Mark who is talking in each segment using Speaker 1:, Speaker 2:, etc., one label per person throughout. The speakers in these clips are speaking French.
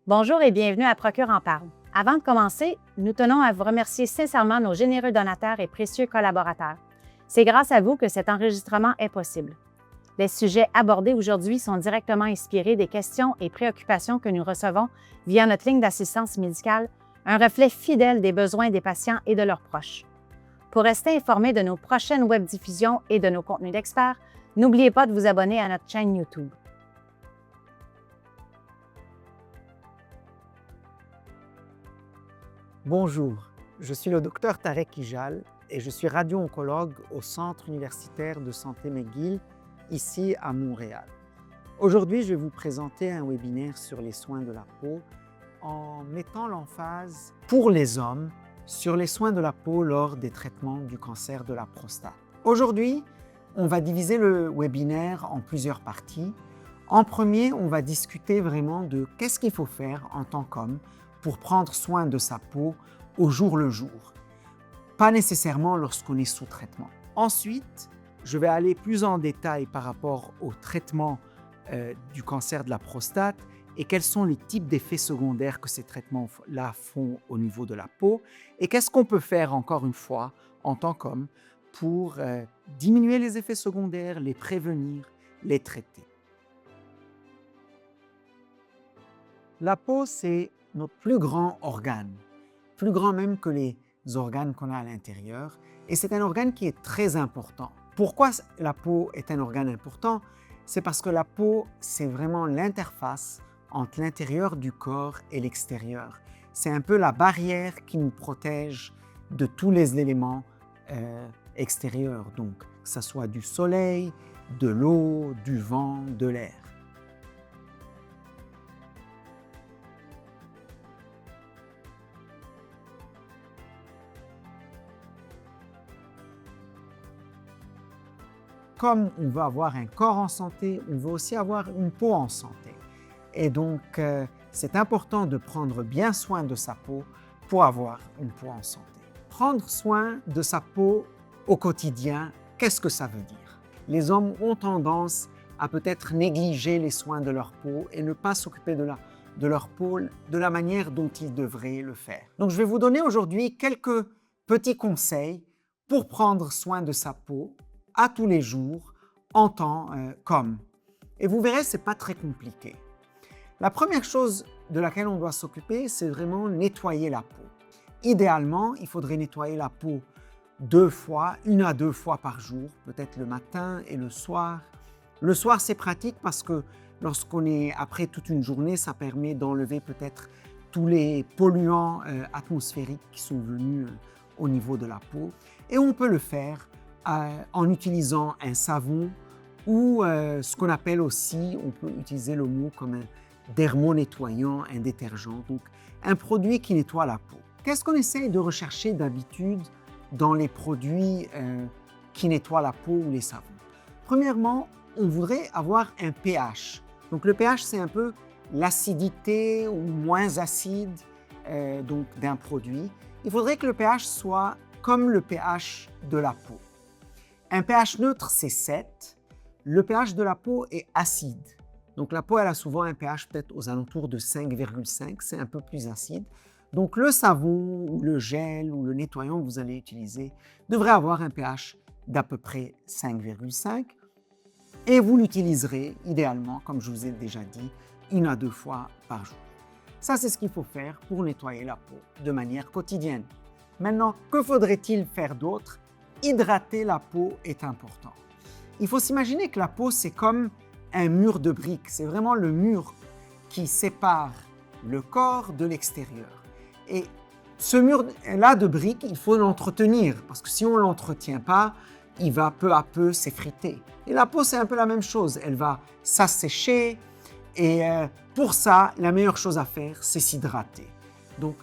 Speaker 1: Bonjour et bienvenue à Procure en parle. Avant de commencer, nous tenons à vous remercier sincèrement nos généreux donateurs et précieux collaborateurs. C'est grâce à vous que cet enregistrement est possible. Les sujets abordés aujourd'hui sont directement inspirés des questions et préoccupations que nous recevons via notre ligne d'assistance médicale, un reflet fidèle des besoins des patients et de leurs proches. Pour rester informé de nos prochaines webdiffusions et de nos contenus d'experts, n'oubliez pas de vous abonner à notre chaîne YouTube.
Speaker 2: Bonjour, je suis le docteur Tarek Ijal et je suis radio-oncologue au Centre universitaire de santé McGill, ici à Montréal. Aujourd'hui, je vais vous présenter un webinaire sur les soins de la peau en mettant l'emphase pour les hommes sur les soins de la peau lors des traitements du cancer de la prostate. Aujourd'hui, on va diviser le webinaire en plusieurs parties. En premier, on va discuter vraiment de qu'est-ce qu'il faut faire en tant qu'homme pour prendre soin de sa peau au jour le jour, pas nécessairement lorsqu'on est sous traitement. Ensuite, je vais aller plus en détail par rapport au traitement du cancer de la prostate et quels sont les types d'effets secondaires que ces traitements-là font au niveau de la peau et qu'est-ce qu'on peut faire encore une fois en tant qu'homme pour diminuer les effets secondaires, les prévenir, les traiter. La peau, c'est notre plus grand organe, plus grand même que les organes qu'on a à l'intérieur, et c'est un organe qui est très important. Pourquoi la peau est un organe important? C'est parce que la peau, c'est vraiment l'interface entre l'intérieur du corps et l'extérieur. C'est un peu la barrière qui nous protège de tous les éléments extérieurs, donc que ce soit du soleil, de l'eau, du vent, de l'air. Comme on veut avoir un corps en santé, on veut aussi avoir une peau en santé. Et donc, c'est important de prendre bien soin de sa peau pour avoir une peau en santé. Prendre soin de sa peau au quotidien, qu'est-ce que ça veut dire? Les hommes ont tendance à peut-être négliger les soins de leur peau et ne pas s'occuper de leur peau de la manière dont ils devraient le faire. Donc, je vais vous donner aujourd'hui quelques petits conseils pour prendre soin de sa peau à tous les jours, en tant qu'homme. Et vous verrez, ce n'est pas très compliqué. La première chose de laquelle on doit s'occuper, c'est vraiment nettoyer la peau. Idéalement, il faudrait nettoyer la peau 1 à 2 fois par jour, peut-être le matin et le soir. Le soir, c'est pratique parce que lorsqu'on est après toute une journée, ça permet d'enlever peut-être tous les polluants atmosphériques qui sont venus au niveau de la peau. Et on peut le faire en utilisant un savon ou ce qu'on appelle aussi, on peut utiliser le mot comme un dermonettoyant, un détergent, donc un produit qui nettoie la peau. Qu'est-ce qu'on essaye de rechercher d'habitude dans les produits qui nettoient la peau ou les savons? Premièrement, on voudrait avoir un pH. Donc le pH, c'est un peu l'acidité ou moins acide donc d'un produit. Il faudrait que le pH soit comme le pH de la peau. Un pH neutre, c'est 7. Le pH de la peau est acide. Donc la peau, elle a souvent un pH peut-être aux alentours de 5,5, c'est un peu plus acide. Donc le savon, ou le gel, ou le nettoyant que vous allez utiliser devrait avoir un pH d'à peu près 5,5. Et vous l'utiliserez idéalement, comme je vous ai déjà dit, 1 à 2 fois par jour. Ça, c'est ce qu'il faut faire pour nettoyer la peau de manière quotidienne. Maintenant, que faudrait-il faire d'autre? Hydrater la peau est important. Il faut s'imaginer que la peau, c'est comme un mur de briques. C'est vraiment le mur qui sépare le corps de l'extérieur. Et ce mur-là de briques, il faut l'entretenir parce que si on ne l'entretient pas, il va peu à peu s'effriter. Et la peau, c'est un peu la même chose. Elle va s'assécher et pour ça, la meilleure chose à faire, c'est s'hydrater. Donc,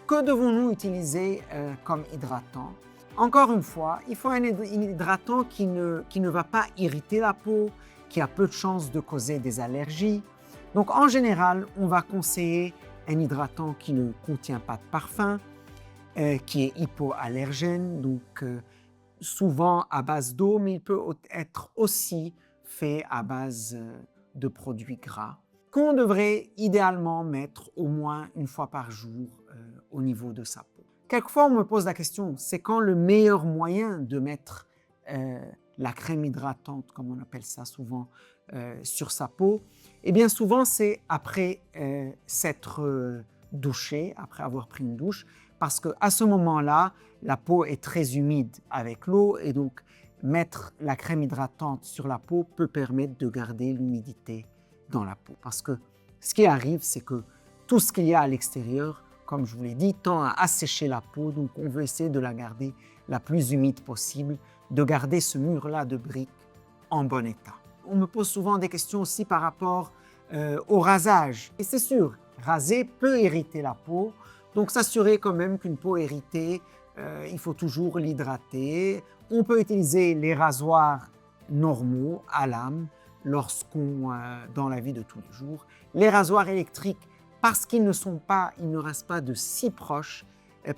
Speaker 2: que devons-nous utiliser comme hydratant? Encore une fois, il faut un hydratant qui ne va pas irriter la peau, qui a peu de chances de causer des allergies. Donc en général, on va conseiller un hydratant qui ne contient pas de parfum, qui est hypoallergène, donc souvent à base d'eau, mais il peut être aussi fait à base de produits gras. qu'on devrait idéalement mettre au moins une fois par jour au niveau de sa peau. Quelquefois, on me pose la question, c'est quand le meilleur moyen de mettre la crème hydratante, comme on appelle ça souvent, sur sa peau? Eh bien souvent, c'est après s'être douché, après avoir pris une douche, parce qu'à ce moment-là, la peau est très humide avec l'eau et donc mettre la crème hydratante sur la peau peut permettre de garder l'humidité dans la peau. Parce que ce qui arrive, c'est que tout ce qu'il y a à l'extérieur, comme je vous l'ai dit, tend à assécher la peau, donc on veut essayer de la garder la plus humide possible, de garder ce mur-là de briques en bon état. On me pose souvent des questions aussi par rapport au rasage. Et c'est sûr, raser peut irriter la peau, donc s'assurer quand même qu'une peau irritée, il faut toujours l'hydrater. On peut utiliser les rasoirs normaux à lame dans la vie de tous les jours. Les rasoirs électriques, parce qu'ils ne restent pas de si proches,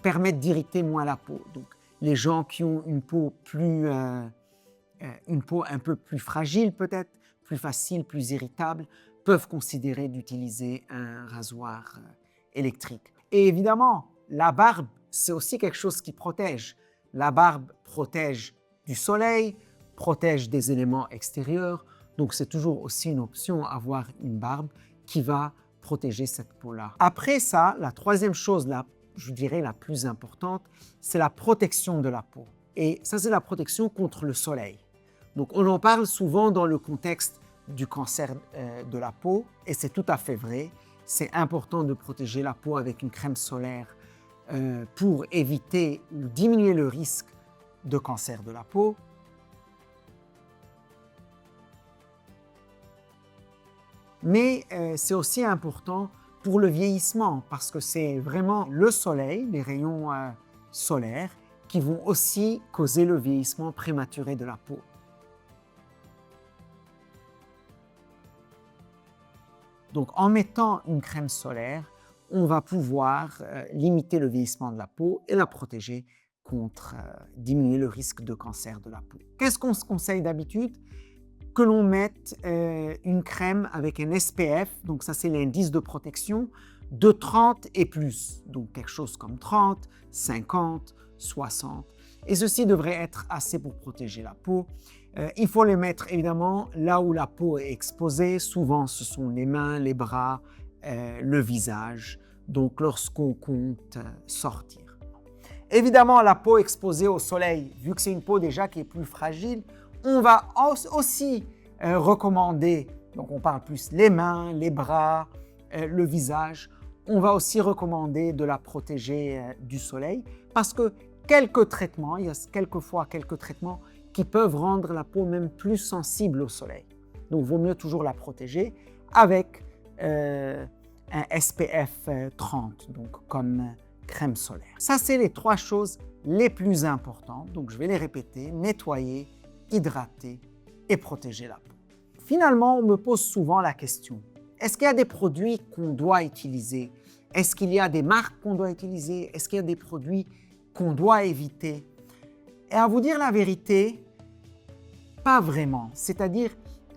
Speaker 2: permettent d'irriter moins la peau. Donc, les gens qui ont une peau un peu plus fragile peut-être, plus facile, plus irritable, peuvent considérer d'utiliser un rasoir électrique. Et évidemment, la barbe, c'est aussi quelque chose qui protège. La barbe protège du soleil, protège des éléments extérieurs, donc c'est toujours aussi une option avoir une barbe qui va protéger cette peau-là. Après ça, la troisième chose, je dirais la plus importante, c'est la protection de la peau. Et ça, c'est la protection contre le soleil. Donc on en parle souvent dans le contexte du cancer de la peau, et c'est tout à fait vrai. C'est important de protéger la peau avec une crème solaire pour éviter ou diminuer le risque de cancer de la peau. Mais c'est aussi important pour le vieillissement parce que c'est vraiment le soleil, les rayons solaires, qui vont aussi causer le vieillissement prématuré de la peau. Donc en mettant une crème solaire, on va pouvoir limiter le vieillissement de la peau et la protéger contre diminuer le risque de cancer de la peau. Qu'est-ce qu'on se conseille d'habitude? Que l'on mette une crème avec un SPF, donc ça c'est l'indice de protection, de 30 et plus. Donc quelque chose comme 30, 50, 60. Et ceci devrait être assez pour protéger la peau. Il faut les mettre évidemment là où la peau est exposée. Souvent ce sont les mains, les bras, le visage. Donc lorsqu'on compte sortir. Évidemment la peau exposée au soleil, vu que c'est une peau déjà qui est plus fragile, on va aussi recommander, donc on parle plus les mains, les bras, le visage, on va aussi recommander de la protéger du soleil parce que il y a quelquefois quelques traitements qui peuvent rendre la peau même plus sensible au soleil. Donc il vaut mieux toujours la protéger avec un SPF 30, donc comme crème solaire. Ça, c'est les 3 choses les plus importantes. Donc je vais les répéter, nettoyer, hydrater et protéger la peau. Finalement, on me pose souvent la question, est-ce qu'il y a des produits qu'on doit utiliser? Est-ce qu'il y a des marques qu'on doit utiliser? Est-ce qu'il y a des produits qu'on doit éviter? Et à vous dire la vérité, pas vraiment. C'est-à-dire,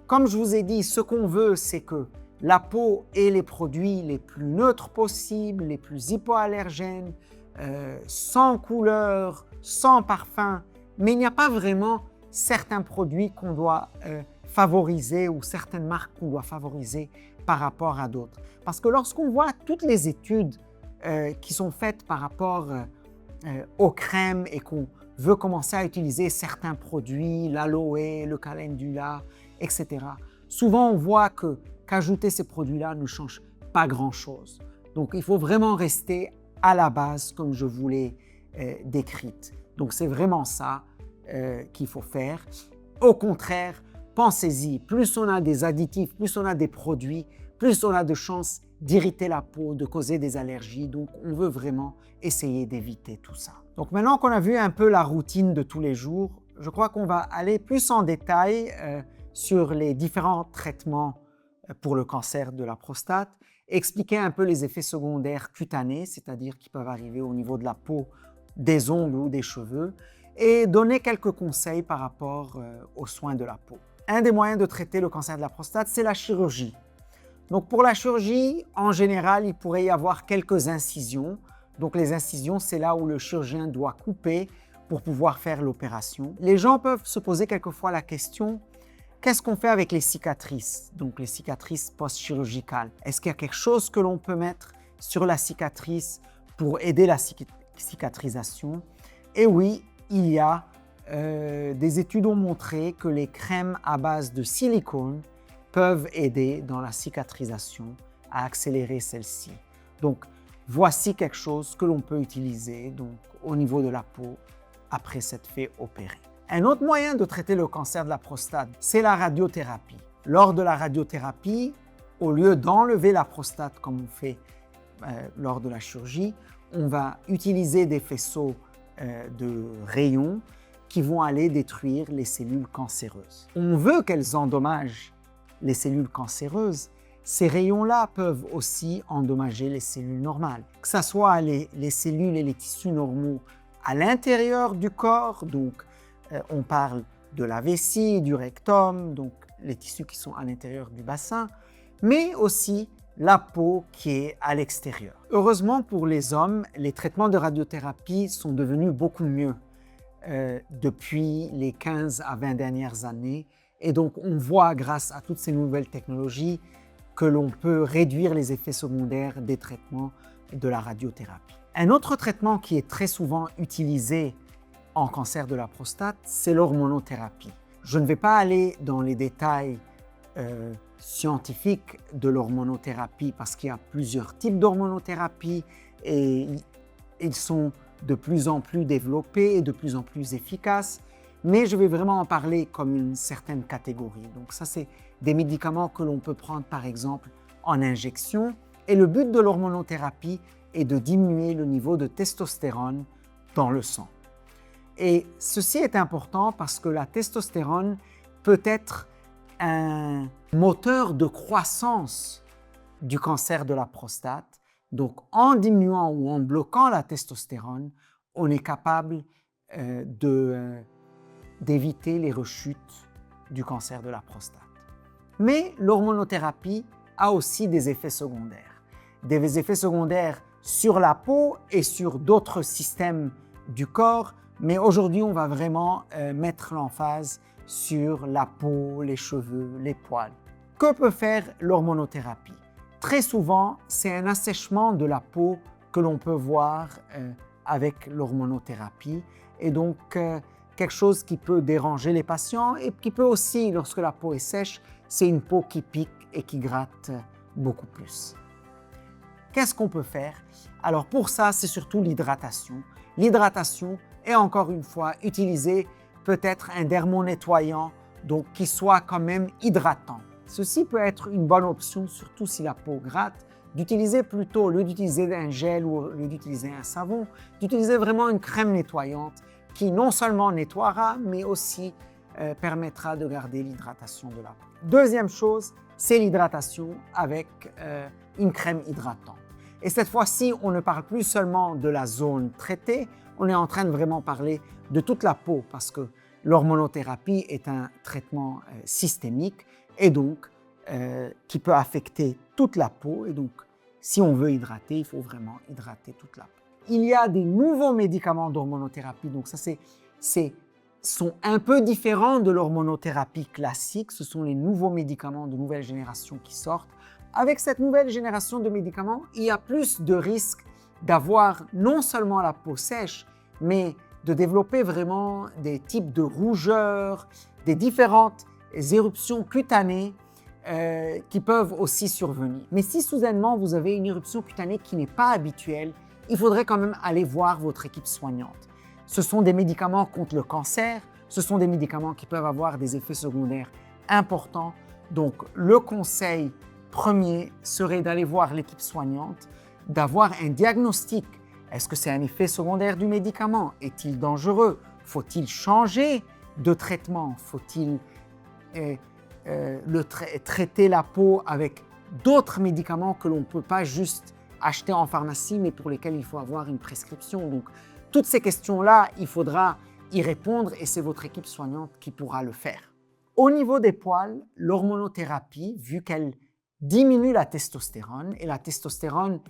Speaker 2: comme je vous ai dit, ce qu'on veut, c'est que la peau ait les produits les plus neutres possibles, les plus hypoallergènes, sans couleur, sans parfum, mais il n'y a pas vraiment certains produits qu'on doit favoriser ou certaines marques qu'on doit favoriser par rapport à d'autres. Parce que lorsqu'on voit toutes les études qui sont faites par rapport aux crèmes et qu'on veut commencer à utiliser certains produits, l'aloe, le calendula, etc., souvent on voit qu'ajouter ces produits-là ne change pas grand-chose. Donc il faut vraiment rester à la base comme je vous l'ai décrite. Donc c'est vraiment ça qu'il faut faire. Au contraire, pensez-y, plus on a des additifs, plus on a des produits, plus on a de chances d'irriter la peau, de causer des allergies. Donc on veut vraiment essayer d'éviter tout ça. Donc maintenant qu'on a vu un peu la routine de tous les jours, je crois qu'on va aller plus en détail sur les différents traitements pour le cancer de la prostate, expliquer un peu les effets secondaires cutanés, c'est-à-dire qui peuvent arriver au niveau de la peau, des ongles ou des cheveux, et donner quelques conseils par rapport aux soins de la peau. Un des moyens de traiter le cancer de la prostate, c'est la chirurgie. Donc pour la chirurgie, en général, il pourrait y avoir quelques incisions. Donc les incisions, c'est là où le chirurgien doit couper pour pouvoir faire l'opération. Les gens peuvent se poser quelquefois la question, qu'est-ce qu'on fait avec les cicatrices? Donc les cicatrices post-chirurgicales. Est-ce qu'il y a quelque chose que l'on peut mettre sur la cicatrice pour aider la cicatrisation? Et oui, il y a des études ont montré que les crèmes à base de silicone peuvent aider dans la cicatrisation, à accélérer celle-ci. Donc, voici quelque chose que l'on peut utiliser donc, au niveau de la peau après s'être fait opérer. Un autre moyen de traiter le cancer de la prostate, c'est la radiothérapie. Lors de la radiothérapie, au lieu d'enlever la prostate comme on fait lors de la chirurgie, on va utiliser des faisceaux de rayons qui vont aller détruire les cellules cancéreuses. On veut qu'elles endommagent les cellules cancéreuses. Ces rayons-là peuvent aussi endommager les cellules normales, que ce soit les cellules et les tissus normaux à l'intérieur du corps, donc on parle de la vessie, du rectum, donc les tissus qui sont à l'intérieur du bassin, mais aussi la peau qui est à l'extérieur. Heureusement pour les hommes, les traitements de radiothérapie sont devenus beaucoup mieux depuis les 15 à 20 dernières années. Et donc, on voit, grâce à toutes ces nouvelles technologies, que l'on peut réduire les effets secondaires des traitements de la radiothérapie. Un autre traitement qui est très souvent utilisé en cancer de la prostate, c'est l'hormonothérapie. Je ne vais pas aller dans les détails scientifiques de l'hormonothérapie parce qu'il y a plusieurs types d'hormonothérapie et ils sont de plus en plus développés et de plus en plus efficaces. Mais je vais vraiment en parler comme une certaine catégorie. Donc ça, c'est des médicaments que l'on peut prendre par exemple en injection. Et le but de l'hormonothérapie est de diminuer le niveau de testostérone dans le sang. Et ceci est important parce que la testostérone peut être un moteur de croissance du cancer de la prostate. Donc en diminuant ou en bloquant la testostérone, on est capable d'éviter les rechutes du cancer de la prostate. Mais l'hormonothérapie a aussi des effets secondaires. Des effets secondaires sur la peau et sur d'autres systèmes du corps, mais aujourd'hui on va vraiment mettre l'emphase sur la peau, les cheveux, les poils. Que peut faire l'hormonothérapie? Très souvent, c'est un assèchement de la peau que l'on peut voir avec l'hormonothérapie et donc quelque chose qui peut déranger les patients et qui peut aussi, lorsque la peau est sèche, c'est une peau qui pique et qui gratte beaucoup plus. Qu'est-ce qu'on peut faire? Alors pour ça, c'est surtout l'hydratation. L'hydratation est encore une fois utiliser peut-être un dermonettoyant donc qui soit quand même hydratant. Ceci peut être une bonne option, surtout si la peau gratte, d'utiliser plutôt, au lieu d'utiliser un gel ou au lieu d'utiliser un savon, d'utiliser vraiment une crème nettoyante qui non seulement nettoiera, mais aussi permettra de garder l'hydratation de la peau. Deuxième chose, c'est l'hydratation avec une crème hydratante. Et cette fois-ci, on ne parle plus seulement de la zone traitée, on est en train de vraiment parler de toute la peau parce que l'hormonothérapie est un traitement systémique et donc qui peut affecter toute la peau. Et donc, si on veut hydrater, il faut vraiment hydrater toute la peau. Il y a des nouveaux médicaments d'hormonothérapie, donc ça sont un peu différents de l'hormonothérapie classique. Ce sont les nouveaux médicaments de nouvelle génération qui sortent. Avec cette nouvelle génération de médicaments, il y a plus de risques d'avoir non seulement la peau sèche, mais de développer vraiment des types de rougeurs, des différentes éruptions cutanées qui peuvent aussi survenir. Mais si soudainement vous avez une éruption cutanée qui n'est pas habituelle, il faudrait quand même aller voir votre équipe soignante. Ce sont des médicaments contre le cancer, ce sont des médicaments qui peuvent avoir des effets secondaires importants. Donc le conseil premier serait d'aller voir l'équipe soignante, d'avoir un diagnostic. Est-ce que c'est un effet secondaire du médicament? Est-il dangereux? Faut-il changer de traitement? Faut-il traiter la peau avec d'autres médicaments que l'on ne peut pas juste acheter en pharmacie, mais pour lesquels il faut avoir une prescription? Donc, toutes ces questions-là, il faudra y répondre et c'est votre équipe soignante qui pourra le faire. Au niveau des poils, l'hormonothérapie, vu qu'elle diminue la testostérone et la testostérone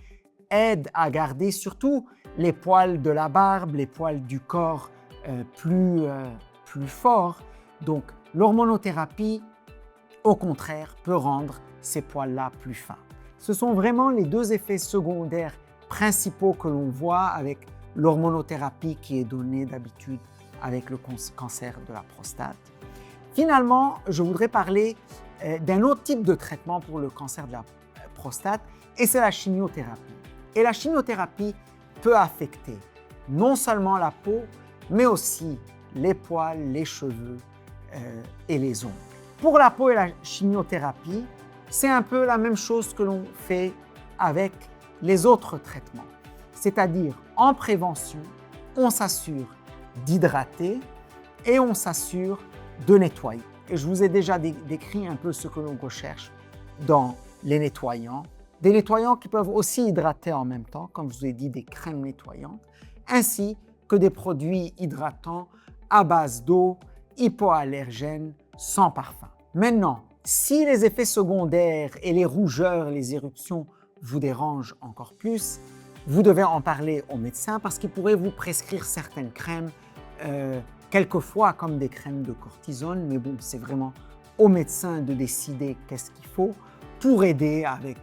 Speaker 2: aide à garder surtout les poils de la barbe, les poils du corps plus forts. Donc l'hormonothérapie, au contraire, peut rendre ces poils-là plus fins. Ce sont vraiment les deux effets secondaires principaux que l'on voit avec l'hormonothérapie qui est donnée d'habitude avec le cancer de la prostate. Finalement, je voudrais parler d'un autre type de traitement pour le cancer de la prostate, et c'est la chimiothérapie. Et la chimiothérapie peut affecter non seulement la peau, mais aussi les poils, les cheveux et les ongles. Pour la peau et la chimiothérapie, c'est un peu la même chose que l'on fait avec les autres traitements. C'est-à-dire, en prévention, on s'assure d'hydrater et on s'assure de nettoyer. Et je vous ai déjà décrit un peu ce que l'on recherche dans les nettoyants. Des nettoyants qui peuvent aussi hydrater en même temps, comme je vous ai dit, des crèmes nettoyantes, ainsi que des produits hydratants à base d'eau, hypoallergènes, sans parfum. Maintenant, si les effets secondaires et les rougeurs, les éruptions vous dérangent encore plus, vous devez en parler au médecin parce qu'il pourrait vous prescrire certaines crèmes, quelquefois comme des crèmes de cortisone, mais bon, c'est vraiment au médecin de décider qu'est-ce qu'il faut pour aider avec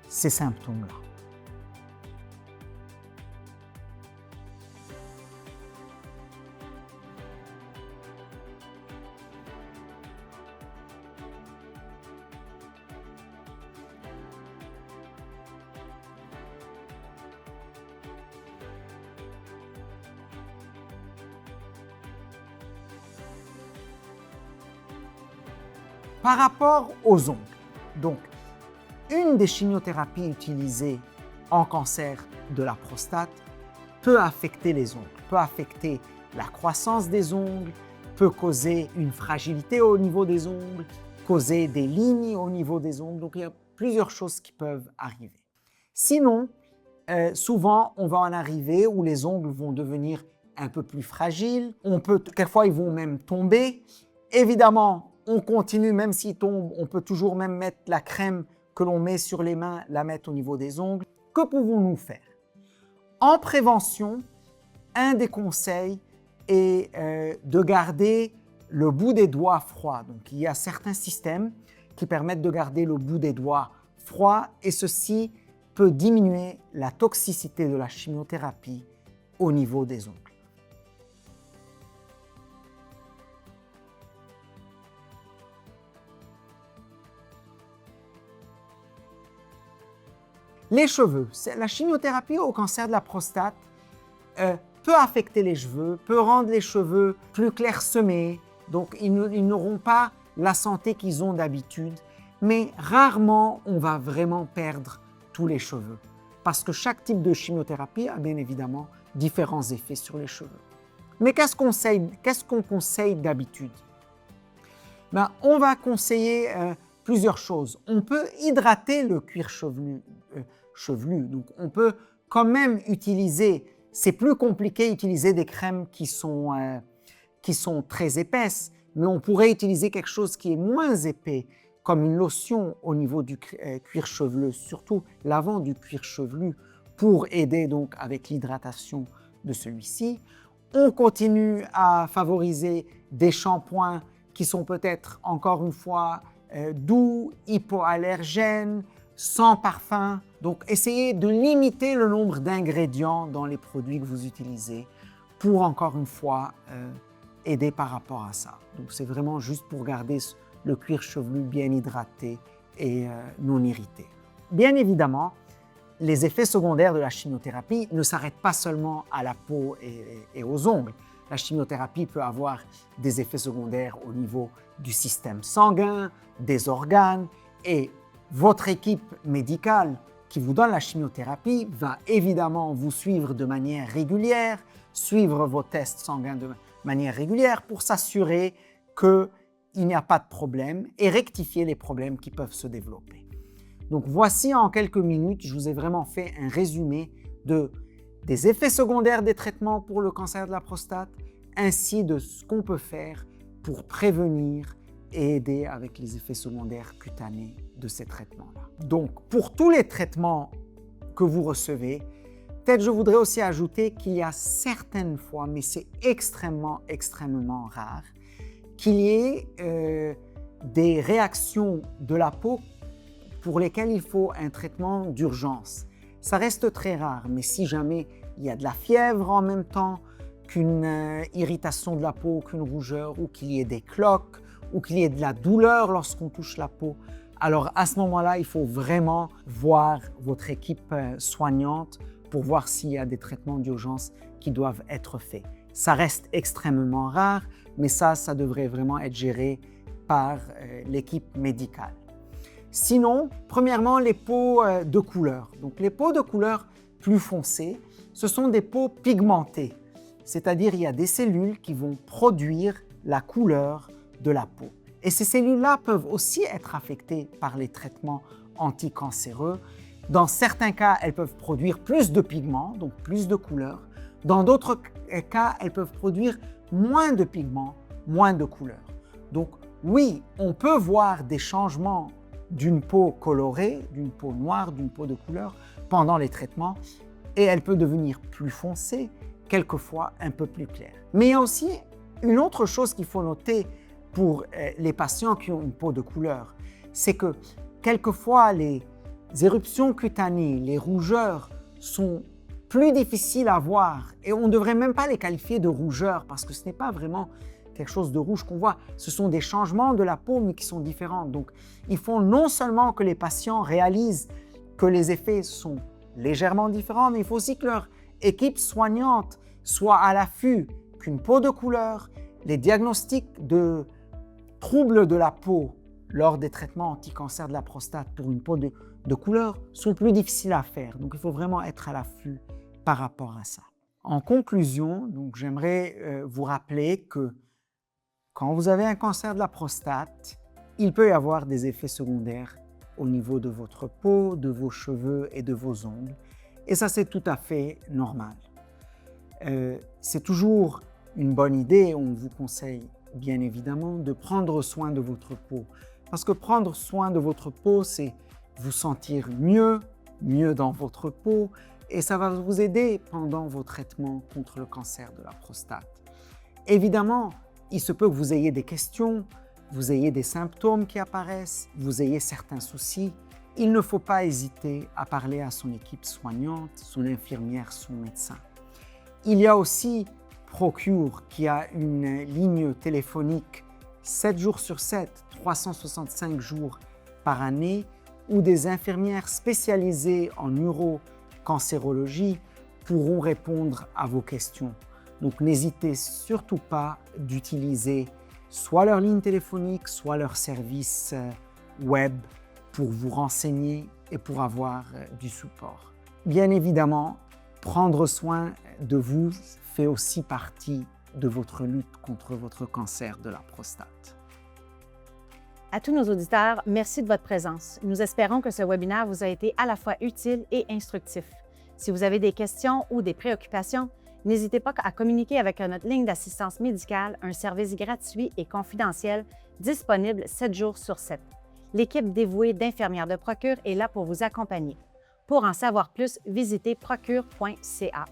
Speaker 2: ces symptômes-là. Par rapport aux ongles, donc, une des chimiothérapies utilisées en cancer de la prostate peut affecter les ongles, peut affecter la croissance des ongles, peut causer une fragilité au niveau des ongles, causer des lignes au niveau des ongles. Donc, il y a plusieurs choses qui peuvent arriver. Sinon, souvent, on va en arriver où les ongles vont devenir un peu plus fragiles. Quelquefois, ils vont même tomber. Évidemment, on continue, même s'ils tombent, on peut toujours même mettre la crème que l'on met sur les mains, la mettre au niveau des ongles. Que pouvons-nous faire? En prévention, un des conseils est de garder le bout des doigts froid. Donc, il y a certains systèmes qui permettent de garder le bout des doigts froid et ceci peut diminuer la toxicité de la chimiothérapie au niveau des ongles. Les cheveux, la chimiothérapie au cancer de la prostate peut affecter les cheveux, peut rendre les cheveux plus clairsemés, donc ils n'auront pas la santé qu'ils ont d'habitude, mais rarement on va vraiment perdre tous les cheveux, parce que chaque type de chimiothérapie a bien évidemment différents effets sur les cheveux. Mais qu'est-ce qu'on conseille d'habitude? On va conseiller plusieurs choses. On peut hydrater le cuir chevelu. Donc on peut quand même utiliser, c'est plus compliqué d'utiliser des crèmes qui sont très épaisses, mais on pourrait utiliser quelque chose qui est moins épais, comme une lotion au niveau du cuir chevelu, surtout l'avant du cuir chevelu, pour aider donc avec l'hydratation de celui-ci. On continue à favoriser des shampoings qui sont peut-être, encore une fois, doux, hypoallergènes, sans parfum. Donc, essayez de limiter le nombre d'ingrédients dans les produits que vous utilisez pour, encore une fois, aider par rapport à ça. Donc, c'est vraiment juste pour garder le cuir chevelu bien hydraté et non irrité. Bien évidemment, les effets secondaires de la chimiothérapie ne s'arrêtent pas seulement à la peau et aux ongles. La chimiothérapie peut avoir des effets secondaires au niveau du système sanguin, des organes, et votre équipe médicale qui vous donne la chimiothérapie va évidemment vous suivre de manière régulière, suivre vos tests sanguins de manière régulière pour s'assurer qu'il n'y a pas de problème et rectifier les problèmes qui peuvent se développer. Donc voici en quelques minutes, je vous ai vraiment fait un résumé des effets secondaires des traitements pour le cancer de la prostate, ainsi de ce qu'on peut faire pour prévenir et aider avec les effets secondaires cutanés de ces traitements-là. Donc, pour tous les traitements que vous recevez, peut-être je voudrais aussi ajouter qu'il y a certaines fois, mais c'est extrêmement rare, qu'il y ait des réactions de la peau pour lesquelles il faut un traitement d'urgence. Ça reste très rare, mais si jamais il y a de la fièvre en même temps qu'une irritation de la peau, qu'une rougeur, ou qu'il y ait des cloques, ou qu'il y ait de la douleur lorsqu'on touche la peau, alors à ce moment-là, il faut vraiment voir votre équipe soignante pour voir s'il y a des traitements d'urgence qui doivent être faits. Ça reste extrêmement rare, mais ça devrait vraiment être géré par l'équipe médicale. Sinon, premièrement, les peaux de couleur. Donc, les peaux de couleur plus foncées, ce sont des peaux pigmentées, c'est-à-dire il y a des cellules qui vont produire la couleur de la peau. Et ces cellules-là peuvent aussi être affectées par les traitements anticancéreux. Dans certains cas, elles peuvent produire plus de pigments, donc plus de couleurs. Dans d'autres cas, elles peuvent produire moins de pigments, moins de couleurs. Donc oui, on peut voir des changements d'une peau colorée, d'une peau noire, d'une peau de couleur pendant les traitements et elle peut devenir plus foncée, quelquefois un peu plus claire. Mais il y a aussi une autre chose qu'il faut noter pour les patients qui ont une peau de couleur, c'est que quelquefois les éruptions cutanées, les rougeurs sont plus difficiles à voir et on ne devrait même pas les qualifier de rougeurs parce que ce n'est pas vraiment quelque chose de rouge qu'on voit. Ce sont des changements de la peau mais qui sont différents. Donc il faut non seulement que les patients réalisent que les effets sont légèrement différents, mais il faut aussi que leur équipe soignante soit à l'affût qu'une peau de couleur, les diagnostics de troubles de la peau lors des traitements anti-cancer de la prostate pour une peau de couleur sont plus difficiles à faire. Donc il faut vraiment être à l'affût par rapport à ça. En conclusion, donc, j'aimerais vous rappeler que quand vous avez un cancer de la prostate, il peut y avoir des effets secondaires au niveau de votre peau, de vos cheveux et de vos ongles. Et ça, c'est tout à fait normal. C'est toujours une bonne idée, on vous conseille bien évidemment de prendre soin de votre peau. Parce que prendre soin de votre peau, c'est vous sentir mieux dans votre peau et ça va vous aider pendant vos traitements contre le cancer de la prostate. Évidemment, il se peut que vous ayez des questions, vous ayez des symptômes qui apparaissent, vous ayez certains soucis. Il ne faut pas hésiter à parler à son équipe soignante, son infirmière, son médecin. Il y a aussi Procure qui a une ligne téléphonique 7 jours sur 7, 365 jours par année, où des infirmières spécialisées en urocancérologie pourront répondre à vos questions. Donc n'hésitez surtout pas d'utiliser soit leur ligne téléphonique, soit leur service web pour vous renseigner et pour avoir du support. Bien évidemment, prendre soin de vous fait aussi partie de votre lutte contre votre cancer de la prostate.
Speaker 1: À tous nos auditeurs, merci de votre présence. Nous espérons que ce webinaire vous a été à la fois utile et instructif. Si vous avez des questions ou des préoccupations, n'hésitez pas à communiquer avec notre ligne d'assistance médicale, un service gratuit et confidentiel disponible 7 jours sur 7. L'équipe dévouée d'infirmières de Procure est là pour vous accompagner. Pour en savoir plus, visitez procure.ca.